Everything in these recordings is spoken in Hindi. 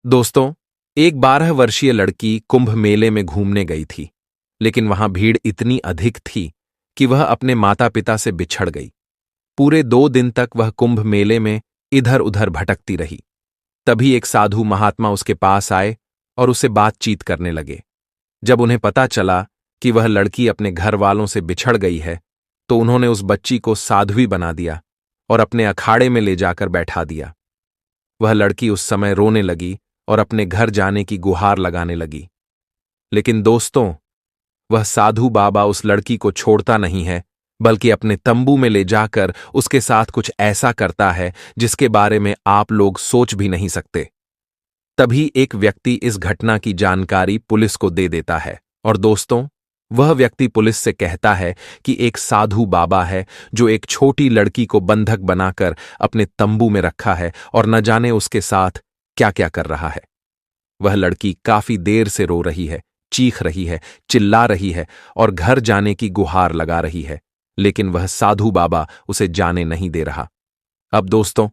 दोस्तों, एक 12 वर्षीय लड़की कुंभ मेले में घूमने गई थी, लेकिन वहां भीड़ इतनी अधिक थी कि वह अपने माता पिता से बिछड़ गई। पूरे 2 दिन तक वह कुंभ मेले में इधर उधर भटकती रही। तभी एक साधु महात्मा उसके पास आए और उससे बातचीत करने लगे। जब उन्हें पता चला कि वह लड़की अपने घर वालों से बिछड़ गई है, तो उन्होंने उस बच्ची को साध्वी बना दिया और अपने अखाड़े में ले जाकर बैठा दिया। वह लड़की उस समय रोने लगी और अपने घर जाने की गुहार लगाने लगी। लेकिन दोस्तों, वह साधु बाबा उस लड़की को छोड़ता नहीं है, बल्कि अपने तंबू में ले जाकर उसके साथ कुछ ऐसा करता है जिसके बारे में आप लोग सोच भी नहीं सकते। तभी एक व्यक्ति इस घटना की जानकारी पुलिस को दे देता है और दोस्तों, वह व्यक्ति पुलिस से कहता है कि एक साधु बाबा है जो एक छोटी लड़की को बंधक बनाकर अपने तंबू में रखा है और न जाने उसके साथ क्या क्या कर रहा है। वह लड़की काफी देर से रो रही है, चीख रही है, चिल्ला रही है और घर जाने की गुहार लगा रही है, लेकिन वह साधु बाबा उसे जाने नहीं दे रहा। अब दोस्तों,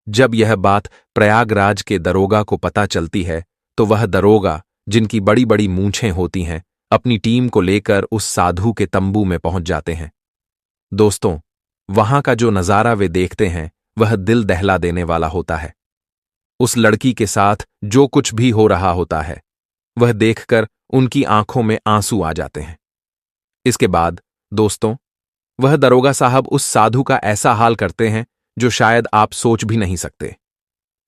जब यह बात प्रयागराज के दरोगा को पता चलती है, तो वह दरोगा, जिनकी बड़ी बड़ी मूंछें होती हैं, अपनी टीम को लेकर उस साधु के तंबू में पहुंच जाते हैं। दोस्तों, वहां का जो नजारा वे देखते हैं, वह दिल दहला देने वाला होता है। उस लड़की के साथ जो कुछ भी हो रहा होता है, वह देखकर उनकी आंखों में आंसू आ जाते हैं। इसके बाद दोस्तों, वह दरोगा साहब उस साधु का ऐसा हाल करते हैं जो शायद आप सोच भी नहीं सकते।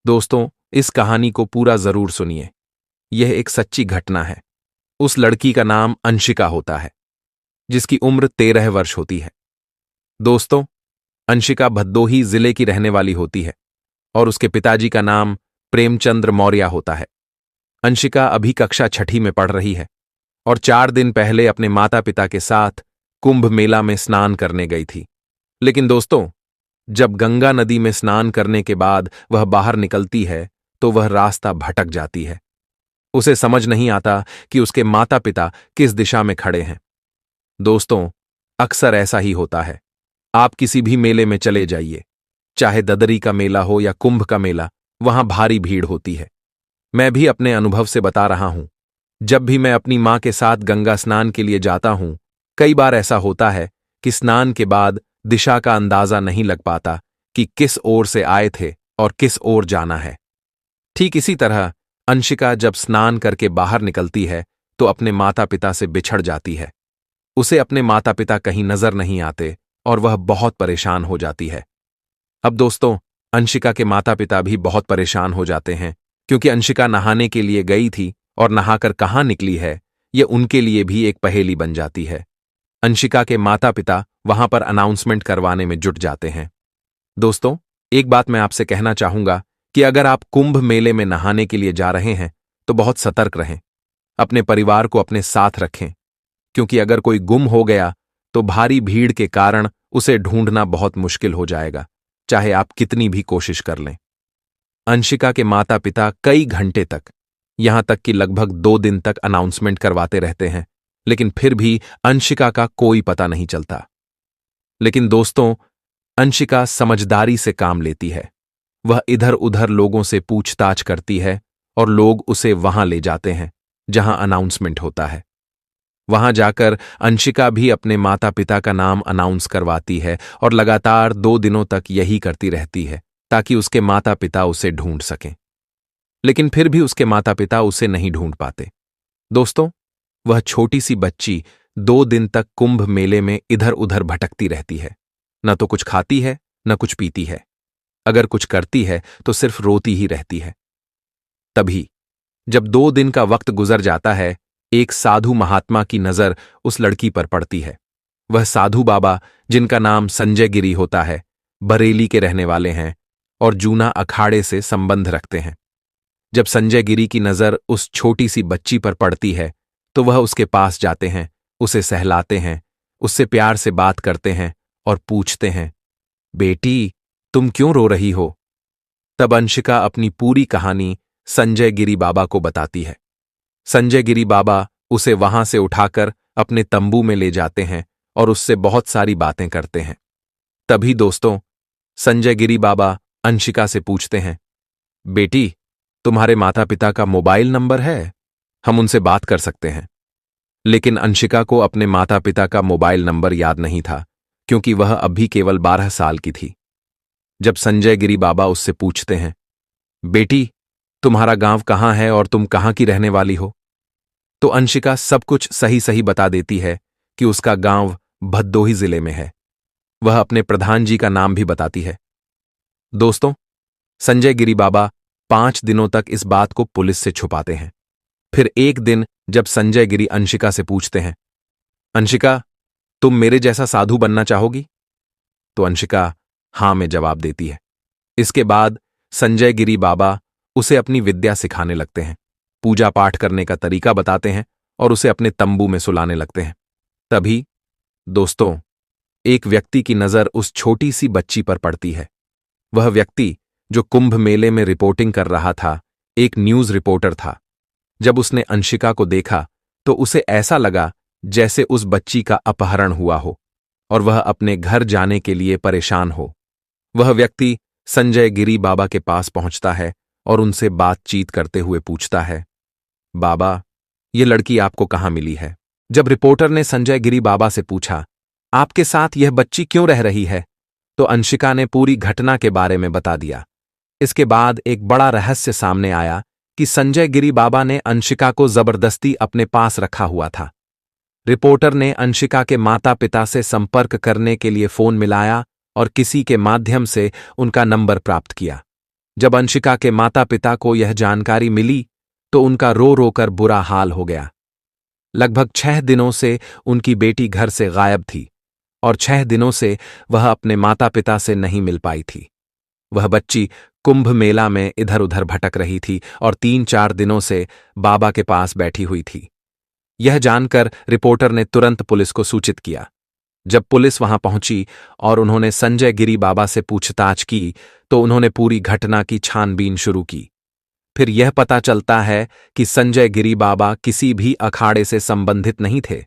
दोस्तों, इस कहानी को पूरा जरूर सुनिए। यह एक सच्ची घटना है। उस लड़की का नाम अंशिका होता है, जिसकी उम्र 13 वर्ष होती है। दोस्तों, अंशिका भदोही जिले की रहने वाली होती है और उसके पिताजी का नाम प्रेमचंद्र मौर्य होता है। अंशिका अभी कक्षा 6ठी में पढ़ रही है और 4 दिन पहले अपने माता पिता के साथ कुंभ मेला में स्नान करने गई थी। लेकिन दोस्तों, जब गंगा नदी में स्नान करने के बाद वह बाहर निकलती है, तो वह रास्ता भटक जाती है। उसे समझ नहीं आता कि उसके माता पिता किस दिशा में खड़े हैं। दोस्तों, अक्सर ऐसा ही होता है। आप किसी भी मेले में चले जाइए, चाहे ददरी का मेला हो या कुंभ का मेला, वहां भारी भीड़ होती है। मैं भी अपने अनुभव से बता रहा हूं। जब भी मैं अपनी मां के साथ गंगा स्नान के लिए जाता हूं, कई बार ऐसा होता है कि स्नान के बाद दिशा का अंदाजा नहीं लग पाता कि किस ओर से आए थे और किस ओर जाना है। ठीक इसी तरह अंशिका जब स्नान करके बाहर निकलती है, तो अपने माता पिता से बिछड़ जाती है। उसे अपने माता पिता कहीं नजर नहीं आते और वह बहुत परेशान हो जाती है। अब दोस्तों, अंशिका के माता पिता भी बहुत परेशान हो जाते हैं, क्योंकि अंशिका नहाने के लिए गई थी और नहाकर कहाँ निकली है, यह उनके लिए भी एक पहेली बन जाती है। अंशिका के माता पिता वहां पर अनाउंसमेंट करवाने में जुट जाते हैं। दोस्तों, एक बात मैं आपसे कहना चाहूंगा कि अगर आप कुंभ मेले में नहाने के लिए जा रहे हैं, तो बहुत सतर्क रहें। अपने परिवार को अपने साथ रखें, क्योंकि अगर कोई गुम हो गया तो भारी भीड़ के कारण उसे ढूंढना बहुत मुश्किल हो जाएगा, चाहे आप कितनी भी कोशिश कर लें। अंशिका के माता पिता कई घंटे तक, यहां तक कि लगभग 2 दिन तक अनाउंसमेंट करवाते रहते हैं, लेकिन फिर भी अंशिका का कोई पता नहीं चलता। लेकिन दोस्तों, अंशिका समझदारी से काम लेती है। वह इधर उधर लोगों से पूछताछ करती है और लोग उसे वहां ले जाते हैं जहां अनाउंसमेंट होता है। वहां जाकर अंशिका भी अपने माता पिता का नाम अनाउंस करवाती है और लगातार 2 दिनों तक यही करती रहती है, ताकि उसके माता पिता उसे ढूंढ सकें। लेकिन फिर भी उसके माता पिता उसे नहीं ढूंढ पाते। दोस्तों, वह छोटी सी बच्ची 2 दिन तक कुंभ मेले में इधर उधर भटकती रहती है। न तो कुछ खाती है, न कुछ पीती है। अगर कुछ करती है तो सिर्फ रोती ही रहती है। तभी जब 2 दिन का वक्त गुजर जाता है, एक साधु महात्मा की नजर उस लड़की पर पड़ती है। वह साधु बाबा, जिनका नाम संजय गिरी होता है, बरेली के रहने वाले हैं और जूना अखाड़े से संबंध रखते हैं। जब संजय गिरी की नजर उस छोटी सी बच्ची पर पड़ती है, तो वह उसके पास जाते हैं, उसे सहलाते हैं, उससे प्यार से बात करते हैं और पूछते हैं, बेटी, तुम क्यों रो रही हो? तब अंशिका अपनी पूरी कहानी संजय गिरी बाबा को बताती है। संजय गिरी बाबा उसे वहां से उठाकर अपने तंबू में ले जाते हैं और उससे बहुत सारी बातें करते हैं। तभी दोस्तों, संजय गिरी बाबा अंशिका से पूछते हैं, बेटी, तुम्हारे माता पिता का मोबाइल नंबर है? हम उनसे बात कर सकते हैं। लेकिन अंशिका को अपने माता पिता का मोबाइल नंबर याद नहीं था, क्योंकि वह अभी केवल 12 साल की थी। जब संजय गिरी बाबा उससे पूछते हैं, बेटी, तुम्हारा गांव कहाँ है और तुम कहाँ की रहने वाली हो, तो अंशिका सब कुछ सही सही बता देती है कि उसका गांव भदोही जिले में है। वह अपने प्रधान जी का नाम भी बताती है। दोस्तों, संजय गिरी बाबा 5 दिनों तक इस बात को पुलिस से छुपाते हैं। फिर एक दिन जब संजय गिरी अंशिका से पूछते हैं, अंशिका, तुम मेरे जैसा साधु बनना चाहोगी? तो अंशिका हां में जवाब देती है। इसके बाद संजय गिरी बाबा उसे अपनी विद्या सिखाने लगते हैं, पूजा पाठ करने का तरीका बताते हैं और उसे अपने तंबू में सुलाने लगते हैं। तभी दोस्तों, एक व्यक्ति की नजर उस छोटी सी बच्ची पर पड़ती है। वह व्यक्ति जो कुंभ मेले में रिपोर्टिंग कर रहा था, एक न्यूज रिपोर्टर था। जब उसने अंशिका को देखा तो उसे ऐसा लगा जैसे उस बच्ची का अपहरण हुआ हो और वह अपने घर जाने के लिए परेशान हो। वह व्यक्ति संजय गिरी बाबा के पास पहुंचता है और उनसे बातचीत करते हुए पूछता है, बाबा, ये लड़की आपको कहाँ मिली है? जब रिपोर्टर ने संजय गिरी बाबा से पूछा, आपके साथ यह बच्ची क्यों रह रही है, तो अंशिका ने पूरी घटना के बारे में बता दिया। इसके बाद एक बड़ा रहस्य सामने आया कि संजय गिरी बाबा ने अंशिका को जबरदस्ती अपने पास रखा हुआ था। रिपोर्टर ने अंशिका के माता पिता से संपर्क करने के लिए फोन मिलाया और किसी के माध्यम से उनका नंबर प्राप्त किया। जब अंशिका के माता पिता को यह जानकारी मिली तो उनका रो रो कर बुरा हाल हो गया। लगभग 6 दिनों से उनकी बेटी घर से गायब थी और 6 दिनों से वह अपने माता पिता से नहीं मिल पाई थी। वह बच्ची कुंभ मेला में इधर उधर भटक रही थी और 3-4 दिनों से बाबा के पास बैठी हुई थी। यह जानकर रिपोर्टर ने तुरंत पुलिस को सूचित किया। जब पुलिस वहां पहुंची और उन्होंने संजय गिरी बाबा से पूछताछ की तो उन्होंने पूरी घटना की छानबीन शुरू की। फिर यह पता चलता है कि संजय गिरी बाबा किसी भी अखाड़े से संबंधित नहीं थे।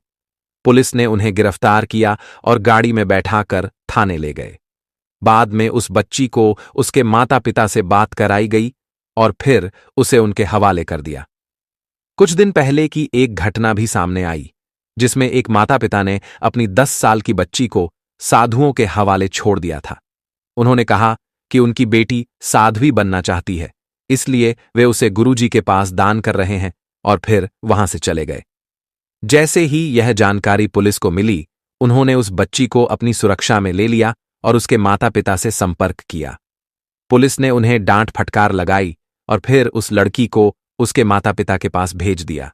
पुलिस ने उन्हें गिरफ्तार किया और गाड़ी में बैठाकर थाने ले गए। बाद में उस बच्ची को उसके माता पिता से बात कराई गई और फिर उसे उनके हवाले कर दिया। कुछ दिन पहले की एक घटना भी सामने आई, जिसमें एक माता पिता ने अपनी 10 साल की बच्ची को साधुओं के हवाले छोड़ दिया था। उन्होंने कहा कि उनकी बेटी साध्वी बनना चाहती है, इसलिए वे उसे गुरुजी के पास दान कर रहे हैं और फिर वहां से चले गए। जैसे ही यह जानकारी पुलिस को मिली, उन्होंने उस बच्ची को अपनी सुरक्षा में ले लिया और उसके माता पिता से संपर्क किया। पुलिस ने उन्हें डांट फटकार लगाई और फिर उस लड़की को उसके माता पिता के पास भेज दिया।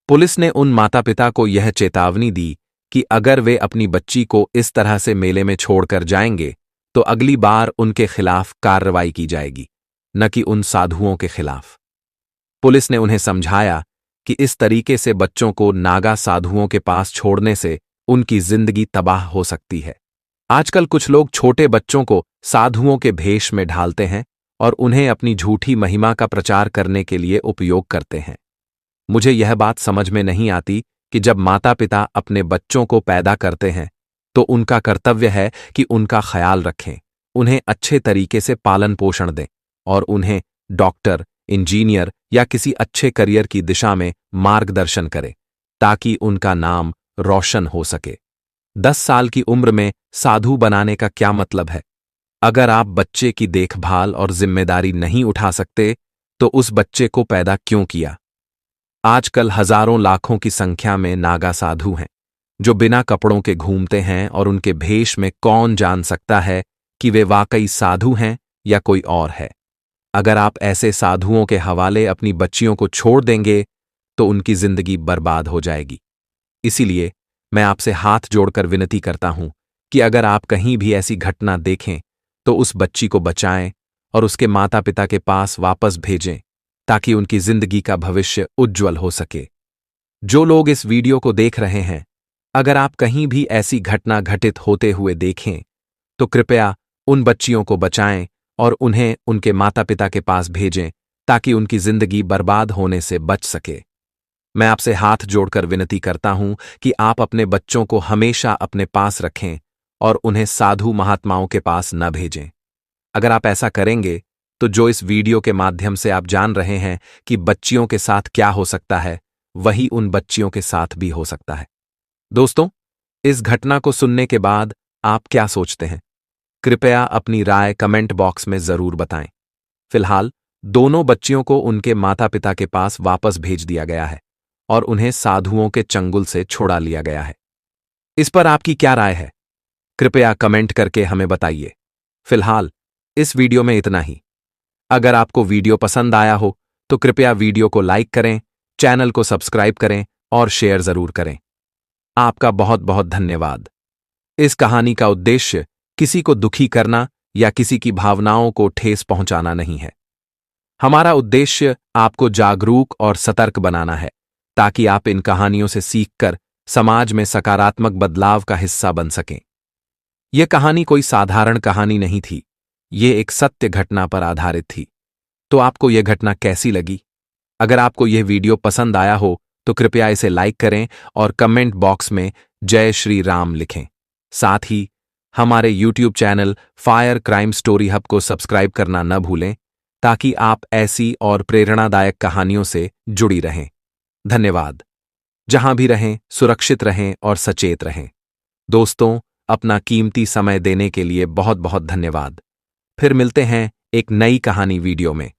पुलिस ने उन माता पिता को यह चेतावनी दी कि अगर वे अपनी बच्ची को इस तरह से मेले में छोड़कर जाएंगे तो अगली बार उनके खिलाफ कार्रवाई की जाएगी, न कि उन साधुओं के खिलाफ। पुलिस ने उन्हें समझाया कि इस तरीके से बच्चों को नागा साधुओं के पास छोड़ने से उनकी जिंदगी तबाह हो सकती है। आजकल कुछ लोग छोटे बच्चों को साधुओं के भेष में ढालते हैं और उन्हें अपनी झूठी महिमा का प्रचार करने के लिए उपयोग करते हैं। मुझे यह बात समझ में नहीं आती कि जब माता पिता अपने बच्चों को पैदा करते हैं तो उनका कर्तव्य है कि उनका ख्याल रखें, उन्हें अच्छे तरीके से पालन पोषण दें और उन्हें डॉक्टर, इंजीनियर या किसी अच्छे करियर की दिशा में मार्गदर्शन करें ताकि उनका नाम रोशन हो सके। 10 साल की उम्र में साधु बनाने का क्या मतलब है? अगर आप बच्चे की देखभाल और जिम्मेदारी नहीं उठा सकते तो उस बच्चे को पैदा क्यों किया? आजकल हजारों लाखों की संख्या में नागा साधु हैं जो बिना कपड़ों के घूमते हैं और उनके भेष में कौन जान सकता है कि वे वाकई साधु हैं या कोई और है। अगर आप ऐसे साधुओं के हवाले अपनी बच्चियों को छोड़ देंगे तो उनकी जिंदगी बर्बाद हो जाएगी। इसीलिए मैं आपसे हाथ जोड़कर विनती करता हूं कि अगर आप कहीं भी ऐसी घटना देखें तो उस बच्ची को बचाएं और उसके माता पिता के पास वापस भेजें ताकि उनकी जिंदगी का भविष्य उज्ज्वल हो सके। जो लोग इस वीडियो को देख रहे हैं, अगर आप कहीं भी ऐसी घटना घटित होते हुए देखें तो कृपया उन बच्चियों को बचाएं और उन्हें उनके माता पिता के पास भेजें ताकि उनकी जिंदगी बर्बाद होने से बच सके। मैं आपसे हाथ जोड़कर विनती करता हूं कि आप अपने बच्चों को हमेशा अपने पास रखें और उन्हें साधु महात्माओं के पास न भेजें। अगर आप ऐसा करेंगे तो जो इस वीडियो के माध्यम से आप जान रहे हैं कि बच्चियों के साथ क्या हो सकता है, वही उन बच्चियों के साथ भी हो सकता है। दोस्तों, इस घटना को सुनने के बाद आप क्या सोचते हैं? कृपया अपनी राय कमेंट बॉक्स में जरूर बताएं। फिलहाल दोनों बच्चियों को उनके माता पिता के पास वापस भेज दिया गया है और उन्हें साधुओं के चंगुल से छोड़ा लिया गया है। इस पर आपकी क्या राय है? कृपया कमेंट करके हमें बताइए। फिलहाल इस वीडियो में इतना ही। अगर आपको वीडियो पसंद आया हो तो कृपया वीडियो को लाइक करें, चैनल को सब्सक्राइब करें और शेयर जरूर करें। आपका बहुत बहुत धन्यवाद। इस कहानी का उद्देश्य किसी को दुखी करना या किसी की भावनाओं को ठेस पहुंचाना नहीं है। हमारा उद्देश्य आपको जागरूक और सतर्क बनाना है, ताकि आप इन कहानियों से सीखकर समाज में सकारात्मक बदलाव का हिस्सा बन सकें। यह कहानी कोई साधारण कहानी नहीं थी, ये एक सत्य घटना पर आधारित थी। तो आपको यह घटना कैसी लगी? अगर आपको यह वीडियो पसंद आया हो तो कृपया इसे लाइक करें और कमेंट बॉक्स में जय श्री राम लिखें। साथ ही हमारे YouTube channel fire crime story hub को सब्सक्राइब करना न भूलें, ताकि आप ऐसी और प्रेरणादायक कहानियों से जुड़ी रहें। धन्यवाद। जहां भी रहें, सुरक्षित रहें और सचेत रहें। दोस्तों, अपना कीमती समय देने के लिए बहुत बहुत धन्यवाद। फिर मिलते हैं एक नई कहानी वीडियो में।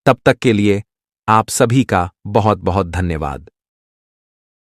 तब तक के लिए आप सभी का बहुत बहुत धन्यवाद।